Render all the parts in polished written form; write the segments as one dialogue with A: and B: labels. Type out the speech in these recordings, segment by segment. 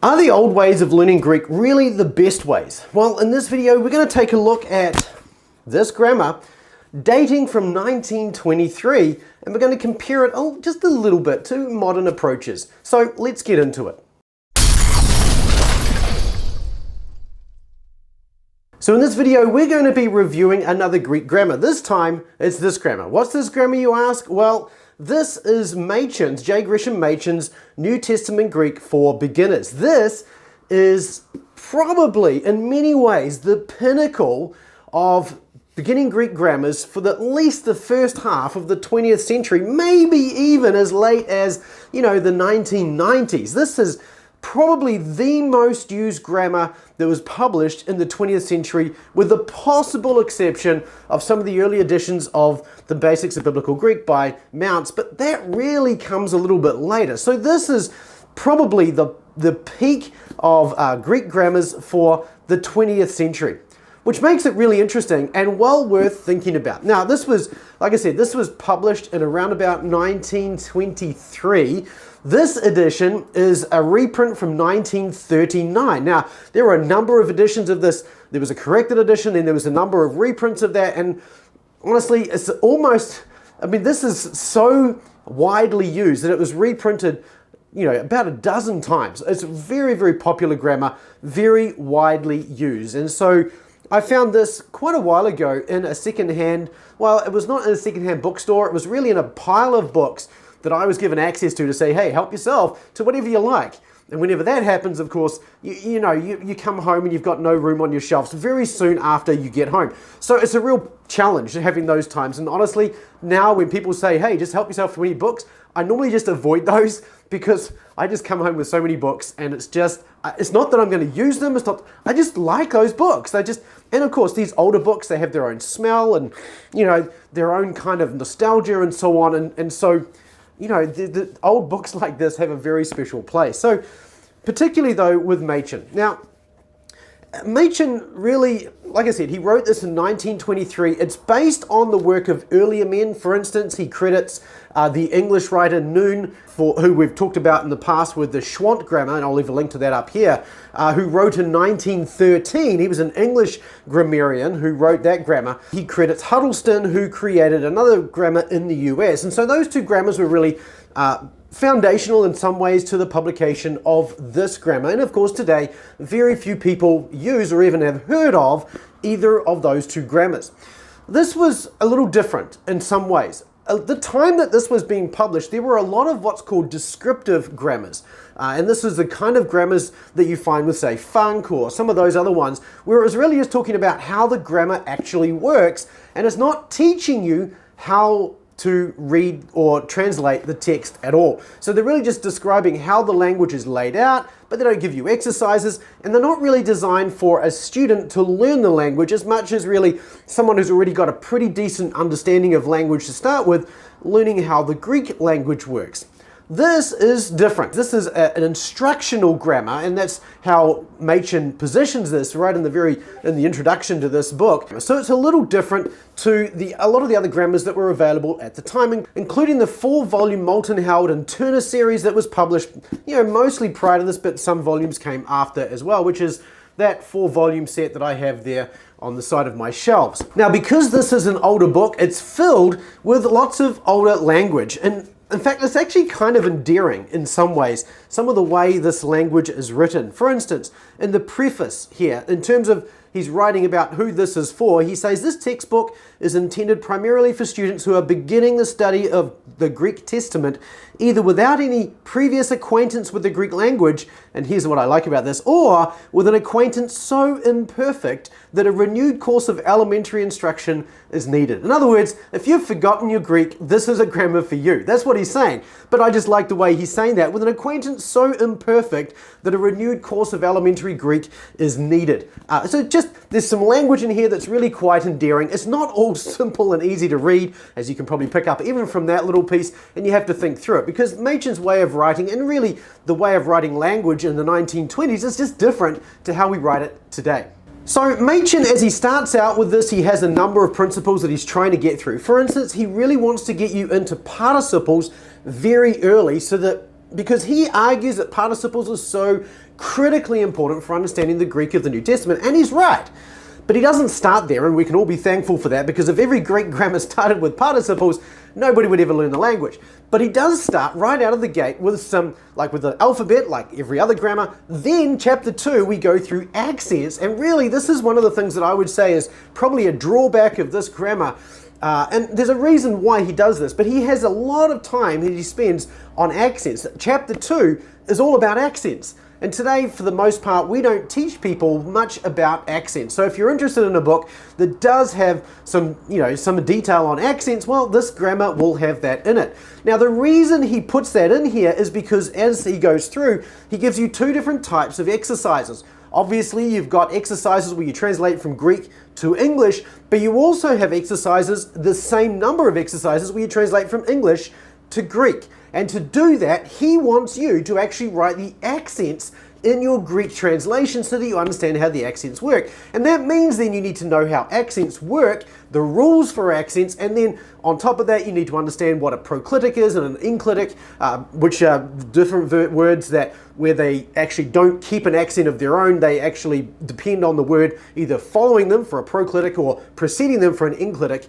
A: Are the old ways of learning Greek really the best ways? Well, in this video, we're going to take a look at this grammar dating from 1923, and we're going to compare it just a little bit to modern approaches. So let's get into it. So in this video, we're going to be reviewing another Greek grammar. This time, it's this grammar. What's this grammar, you ask? Well, this is Machen's, J. Gresham Machen's New Testament Greek for beginners. This is probably, in many ways, the pinnacle of beginning Greek grammars for at least the first half of the 20th century, maybe even as late as, the 1990s. This is probably the most used grammar that was published in the 20th century, with the possible exception of some of the early editions of the Basics of Biblical Greek by Mounts, but that really comes a little bit later. So this is probably the peak of Greek grammars for the 20th century, which makes it really interesting and well worth thinking about. Now, this was, like I said, this was published in around about 1923. This edition is a reprint from 1939. Now, there were a number of editions of this. There was a corrected edition, then there was a number of reprints of that, and honestly, it's almost, this is so widely used that it was reprinted about a dozen times. It's very, very popular grammar, very widely used. And so I found this quite a while ago in a secondhand, well, it was not in a secondhand bookstore, it was really in a pile of books that I was given access to say, hey, help yourself to whatever you like. And whenever that happens, of course, you come home and you've got no room on your shelves very soon after you get home. So it's a real challenge having those times. And honestly, now when people say, hey, just help yourself to any books, I normally just avoid those because I just come home with so many books, and it's not that I'm going to use them, I just like those books. And of course, these older books, they have their own smell and, their own kind of nostalgia and so on. And so, the old books like this have a very special place. So, particularly though with Machen. Now, Machen really, like I said, he wrote this in 1923. It's based on the work of earlier men. For instance, he credits the English writer Noun, who we've talked about in the past with the Schwant grammar, and I'll leave a link to that up here, who wrote in 1913. He was an English grammarian who wrote that grammar. He credits Huddleston, who created another grammar in the US. And so those two grammars were really foundational in some ways to the publication of this grammar. And of course today, very few people use or even have heard of either of those two grammars. This was a little different in some ways. At the time that this was being published, there were a lot of what's called descriptive grammars. And this is the kind of grammars that you find with, say, Funk or some of those other ones, where it was really just talking about how the grammar actually works, and it's not teaching you how to read or translate the text at all. So they're really just describing how the language is laid out, but they don't give you exercises, and they're not really designed for a student to learn the language as much as really someone who's already got a pretty decent understanding of language to start with, learning how the Greek language works. This is different. This is an instructional grammar, and that's how Machen positions this right in the introduction to this book. So it's a little different to a lot of the other grammars that were available at the time, including the 4-volume Moulton, Howard and Turner series that was published, mostly prior to this, but some volumes came after as well, which is that 4-volume set that I have there on the side of my shelves. Now, because this is an older book, it's filled with lots of older language, and in fact, it's actually kind of endearing in some ways, some of the way this language is written. For instance, in the preface here, in terms of he's writing about who this is for, he says, this textbook is intended primarily for students who are beginning the study of the Greek Testament, either without any previous acquaintance with the Greek language, and here's what I like about this, or with an acquaintance so imperfect that a renewed course of elementary instruction is needed. In other words, if you've forgotten your Greek, this is a grammar for you. That's what he's saying. But I just like the way he's saying that, with an acquaintance so imperfect that a renewed course of elementary Greek is needed. There's some language in here that's really quite endearing. It's not all simple and easy to read, as you can probably pick up even from that little piece, and you have to think through it, because Machen's way of writing, and really the way of writing language in the 1920s, is just different to how we write it today. So Machen, as he starts out with this, he has a number of principles that he's trying to get through. For instance, he really wants to get you into participles very early, so that because he argues that participles are so critically important for understanding the Greek of the New Testament, and he's right. But he doesn't start there, and we can all be thankful for that, because if every Greek grammar started with participles, nobody would ever learn the language. But he does start right out of the gate with some, like with the alphabet, like every other grammar. Then chapter 2, we go through accents, and really this is one of the things that I would say is probably a drawback of this grammar. And there's a reason why he does this, but he has a lot of time that he spends on accents. Chapter 2 is all about accents. And today, for the most part, we don't teach people much about accents. So if you're interested in a book that does have some, some detail on accents, well, this grammar will have that in it. Now, the reason he puts that in here is because as he goes through, he gives you two different types of exercises. Obviously, you've got exercises where you translate from Greek to English, but you also have exercises, the same number of exercises where you translate from English to Greek. And to do that, he wants you to actually write the accents in your Greek translation so that you understand how the accents work. And that means then you need to know how accents work, the rules for accents, and then on top of that you need to understand what a proclitic is and an enclitic, which are different words that where they actually don't keep an accent of their own, they actually depend on the word either following them for a proclitic or preceding them for an enclitic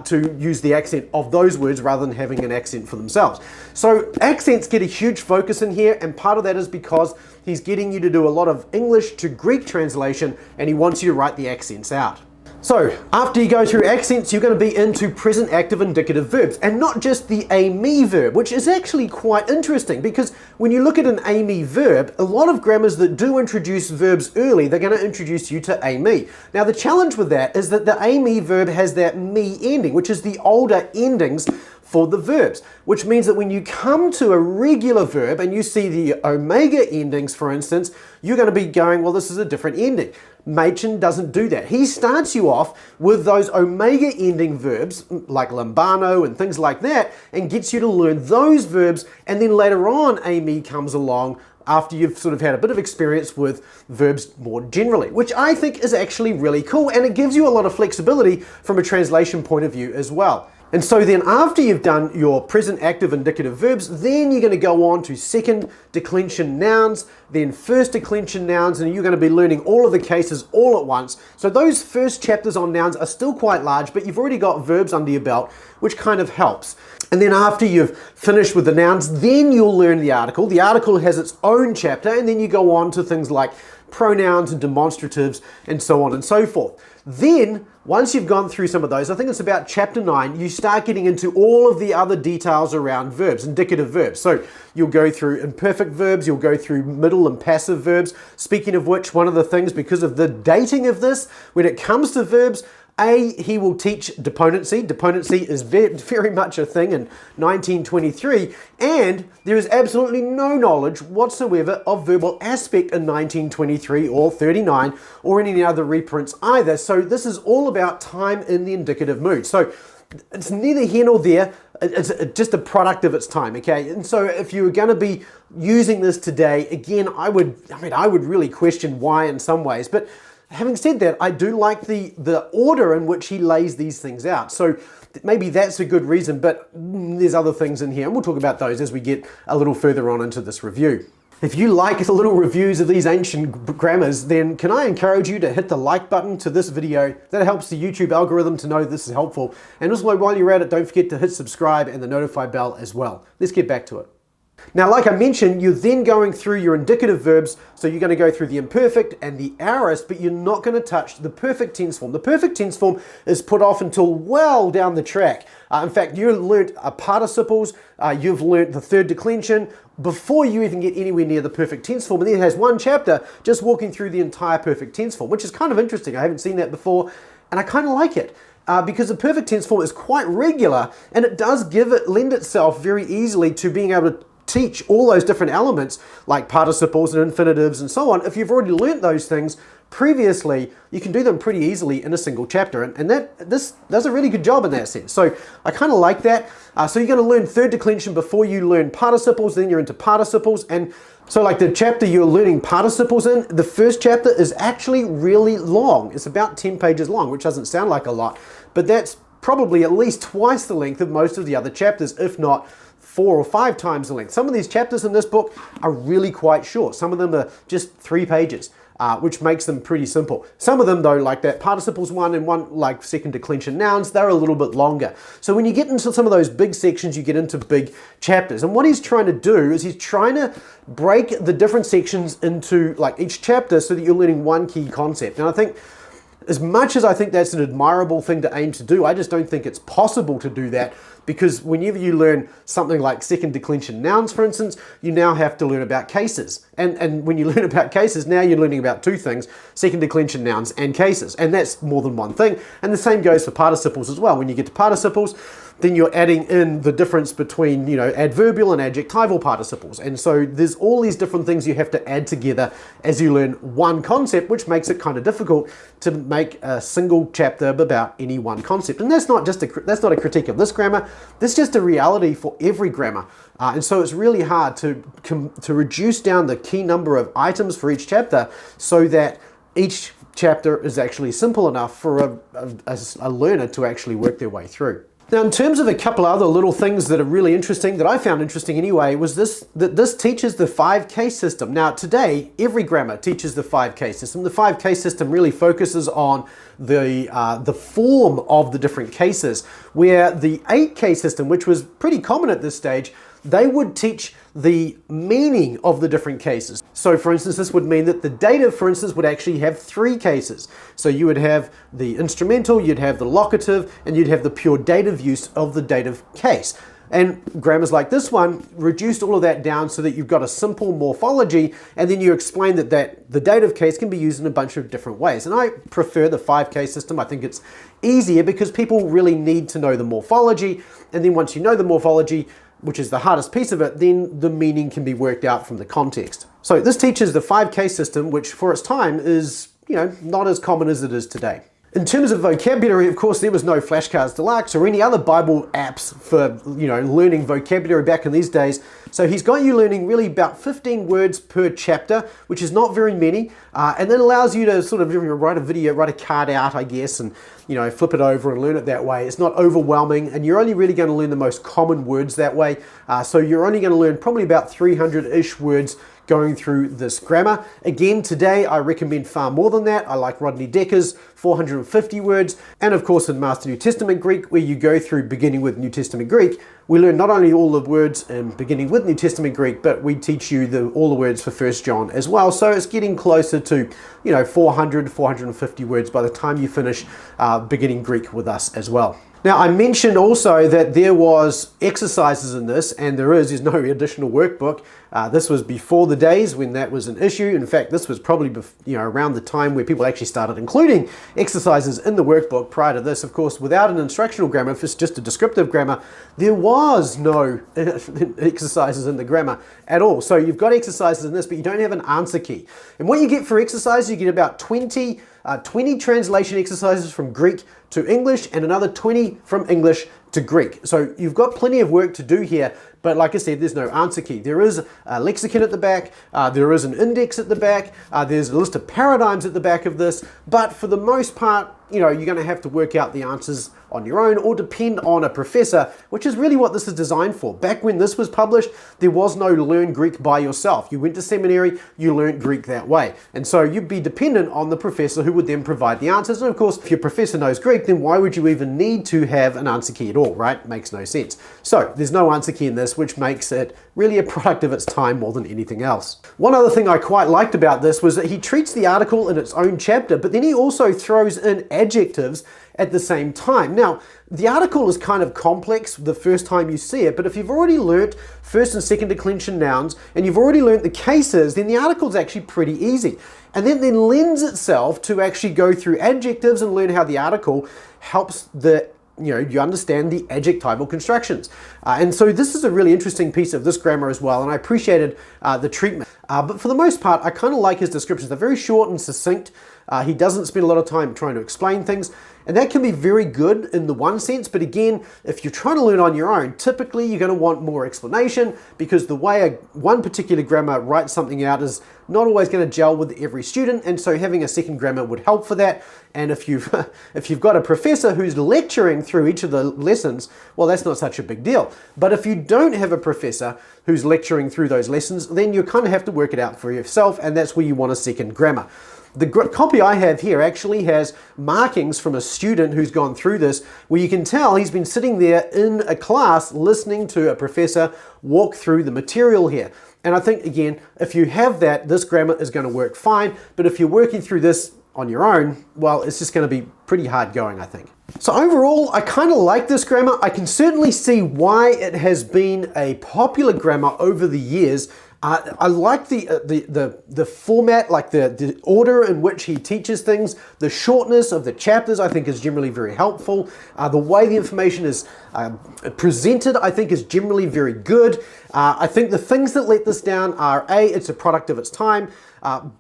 A: to use the accent of those words rather than having an accent for themselves. So accents get a huge focus in here, and part of that is because he's getting you to do a lot of English to Greek translation, and he wants you to write the accents out. So, after you go through accents, you're going to be into present active indicative verbs, and not just the a-me verb, which is actually quite interesting, because when you look at an a-me verb, a lot of grammars that do introduce verbs early, they're going to introduce you to a-me. Now, the challenge with that is that the a-me verb has that me ending, which is the older endings for the verbs, which means that when you come to a regular verb and you see the omega endings, for instance, you're going to be going, well, this is a different ending. Machen doesn't do that. He starts you off with those omega ending verbs like lambano and things like that, and gets you to learn those verbs, and then later on a-me comes along after you've sort of had a bit of experience with verbs more generally, which I think is actually really cool, and it gives you a lot of flexibility from a translation point of view as well. And so then after you've done your present active indicative verbs, then you're going to go on to second declension nouns, then first declension nouns, and you're going to be learning all of the cases all at once. So those first chapters on nouns are still quite large, but you've already got verbs under your belt, which kind of helps. And then after you've finished with the nouns, then you'll learn the article. The article has its own chapter, and then you go on to things like pronouns and demonstratives and so on and so forth. Then, once you've gone through some of those, I think it's about chapter 9, you start getting into all of the other details around verbs, indicative verbs. So you'll go through imperfect verbs, you'll go through middle and passive verbs. Speaking of which, one of the things, because of the dating of this, when it comes to verbs, he will teach deponency. Deponency is very much a thing in 1923, and there is absolutely no knowledge whatsoever of verbal aspect in 1923 or 39 or in any other reprints either. So this is all about time in the indicative mood. So it's neither here nor there. It's just a product of its time, okay? And so if you're going to be using this today, again, I would really question why in some ways, but having said that, I do like the order in which he lays these things out. So maybe that's a good reason, but there's other things in here, and we'll talk about those as we get a little further on into this review. If you like the little reviews of these ancient grammars, then can I encourage you to hit the like button to this video? That helps the YouTube algorithm to know this is helpful. And also, while you're at it, don't forget to hit subscribe and the notify bell as well. Let's get back to it. Now, like I mentioned, you're then going through your indicative verbs, so you're going to go through the imperfect and the aorist, but you're not going to touch the perfect tense form. The perfect tense form is put off until well down the track. In fact, you've learnt participles, you've learnt the third declension before you even get anywhere near the perfect tense form, and then it has one chapter just walking through the entire perfect tense form, which is kind of interesting. I haven't seen that before, and I kind of like it. Because the perfect tense form is quite regular, and it does lend itself very easily to being able to teach all those different elements like participles and infinitives and so on. If you've already learnt those things previously, you can do them pretty easily in a single chapter, and this does a really good job in that sense. So I kind of like that. So you're going to learn third declension before you learn participles, then you're into participles, and so like the chapter you're learning participles in, the first chapter is actually really long. It's about 10 pages long, which doesn't sound like a lot, but that's probably at least twice the length of most of the other chapters, if not 4 or 5 times the length. Some of these chapters in this book are really quite short. Some of them are just 3 pages. Which makes them pretty simple. Some of them though, like that participles one and one like second declension nouns, they're a little bit longer. So when you get into some of those big sections, you get into big chapters. And what he's trying to do is he's trying to break the different sections into like each chapter so that you're learning one key concept. And I think as much as I think that's an admirable thing to aim to do, I just don't think it's possible to do that, because whenever you learn something like second declension nouns, for instance, you now have to learn about cases. And when you learn about cases, now you're learning about 2 things, second declension nouns and cases. And that's more than one thing. And the same goes for participles as well. When you get to participles, then you're adding in the difference between, adverbial and adjectival participles. And so there's all these different things you have to add together as you learn one concept, which makes it kind of difficult to make a single chapter about any one concept. And that's not that's not a critique of this grammar. That's just a reality for every grammar. And so it's really hard to reduce down the key number of items for each chapter so that each chapter is actually simple enough for a learner to actually work their way through. Now, in terms of a couple other little things that are really interesting, that I found interesting anyway, was that this teaches the 5-case system. Now, today, every grammar teaches the 5-case system. The 5-case system really focuses on the form of the different cases, where the 8-case system, which was pretty common at this stage, they would teach the meaning of the different cases. So for instance, this would mean that the dative, for instance, would actually have 3 cases. So you would have the instrumental, you'd have the locative, and you'd have the pure dative use of the dative case. And grammars like this one reduced all of that down so that you've got a simple morphology, and then you explain that the dative case can be used in a bunch of different ways. And I prefer the 5-case system. I think it's easier because people really need to know the morphology, and then once you know the morphology, which is the hardest piece of it, then the meaning can be worked out from the context. So this teaches the 5-case system, which for its time is, not as common as it is today. In terms of vocabulary, of course, there was no Flashcards Deluxe or any other Bible apps for, learning vocabulary back in these days. So he's got you learning really about 15 words per chapter, which is not very many. And then allows you to sort of write a card out, I guess, and, flip it over and learn it that way. It's not overwhelming, and you're only really going to learn the most common words that way. So you're only going to learn probably about 300-ish words going through this grammar. Again, today I recommend far more than that. I like Rodney Decker's 450 words. And of course in Master New Testament Greek, where you go through beginning with New Testament Greek, we learn not only all the words in beginning with New Testament Greek, but we teach you all the words for 1 John as well. So it's getting closer to 400, 450 words by the time you finish beginning Greek with us as well. Now, I mentioned also that there was exercises in this, and there's no additional workbook. This was before the days when that was an issue. In fact, this was probably around the time where people actually started including exercises in the workbook. Prior to this, of course, without an instructional grammar, if it's just a descriptive grammar, there was no exercises in the grammar at all. So you've got exercises in this, but you don't have an answer key. And what you get for exercises, you get about 20 translation exercises from Greek to English and another 20 from English to Greek. So you've got plenty of work to do here, but like I said, there's no answer key. There is a lexicon at the back, there is an index at the back, there's a list of paradigms at the back of this, but for the most part, you're going to have to work out the answers on your own or depend on a professor, which is really what this is designed for. Back when this was published, there was no learn Greek by yourself. You went to seminary, you learned Greek that way. And so you'd be dependent on the professor who would then provide the answers. And of course, if your professor knows Greek, then why would you even need to have an answer key at all, right? Makes no sense. So there's no answer key in this, which makes it really a product of its time more than anything else. One other thing I quite liked about this was that he treats the article in its own chapter, but then he also throws in adjectives at the same time. Now, the article is kind of complex the first time you see it, but if you've already learnt first and second declension nouns, and you've already learnt the cases, then the article is actually pretty easy. And then lends itself to actually go through adjectives and learn how the article helps you understand the adjectival constructions. And so this is a really interesting piece of this grammar as well, and I appreciated the treatment. But for the most part, I kind of like his descriptions. They're very short and succinct. He doesn't spend a lot of time trying to explain things. And that can be very good in the one sense, but again, if you're trying to learn on your own, typically you're going to want more explanation because the way one particular grammar writes something out is not always going to gel with every student, and so having a second grammar would help for that. And if you've got a professor who's lecturing through each of the lessons, well, that's not such a big deal. But if you don't have a professor who's lecturing through those lessons, then you kind of have to work it out for yourself, and that's where you want a second grammar. The copy I have here actually has markings from a student who's gone through this, where you can tell he's been sitting there in a class listening to a professor walk through the material here. And I think, again, if you have that, this grammar is going to work fine. But if you're working through this on your own, well, it's just going to be pretty hard going, I think. So overall, I kind of like this grammar. I can certainly see why it has been a popular grammar over the years. I like the format, like the order in which he teaches things. The shortness of the chapters, I think, is generally very helpful. The way the information is presented, I think, is generally very good. I think the things that let this down are A, it's a product of its time.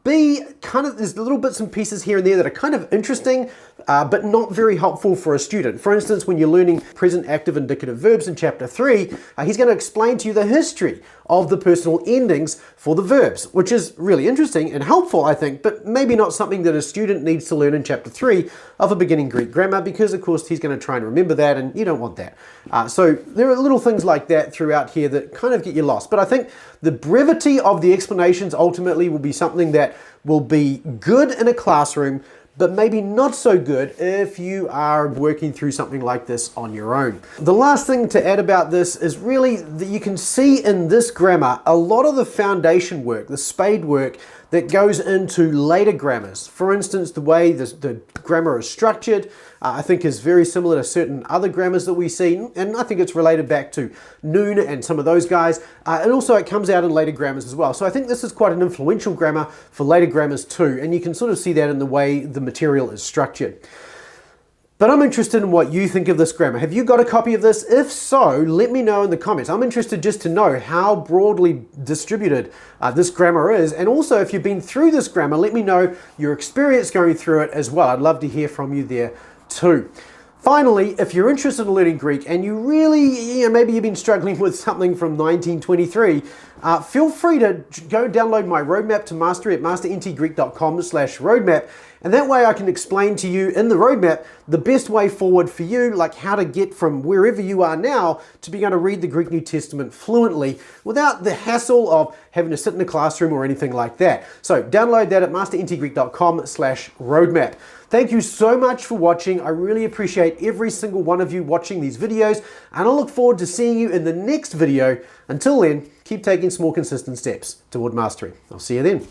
A: B, kind of there's little bits and pieces here and there that are kind of interesting, but not very helpful for a student. For instance, when you're learning present active indicative verbs in chapter 3, he's going to explain to you the history of the personal endings for the verbs, which is really interesting and helpful, I think, but maybe not something that a student needs to learn in chapter 3 of a beginning Greek grammar, because of course he's going to try and remember that, and you don't want that. So there are little things like that throughout here that kind of get you lost. But I think the brevity of the explanations ultimately will be something that will be good in a classroom, but maybe not so good if you are working through something like this on your own. The last thing to add about this is really that you can see in this grammar a lot of the foundation work, the spade work that goes into later grammars. For instance, the way the grammar is structured, I think is very similar to certain other grammars that we see, and I think it's related back to noun and some of those guys, and also it comes out in later grammars as well. So I think this is quite an influential grammar for later grammars too, and you can sort of see that in the way the material is structured. But I'm interested in what you think of this grammar. Have you got a copy of this? If so, let me know in the comments. I'm interested just to know how broadly distributed this grammar is. And also, if you've been through this grammar, let me know your experience going through it as well. I'd love to hear from you there too. Finally, if you're interested in learning Greek and you really, maybe you've been struggling with something from 1923, feel free to go download my roadmap to mastery at masterntgreek.com/roadmap. And that way I can explain to you in the roadmap the best way forward for you, like how to get from wherever you are now to be able to read the Greek New Testament fluently without the hassle of having to sit in a classroom or anything like that. So download that at masterntgreek.com/roadmap. Thank you so much for watching. I really appreciate every single one of you watching these videos, and I look forward to seeing you in the next video. Until then, keep taking small, consistent steps toward mastery. I'll see you then.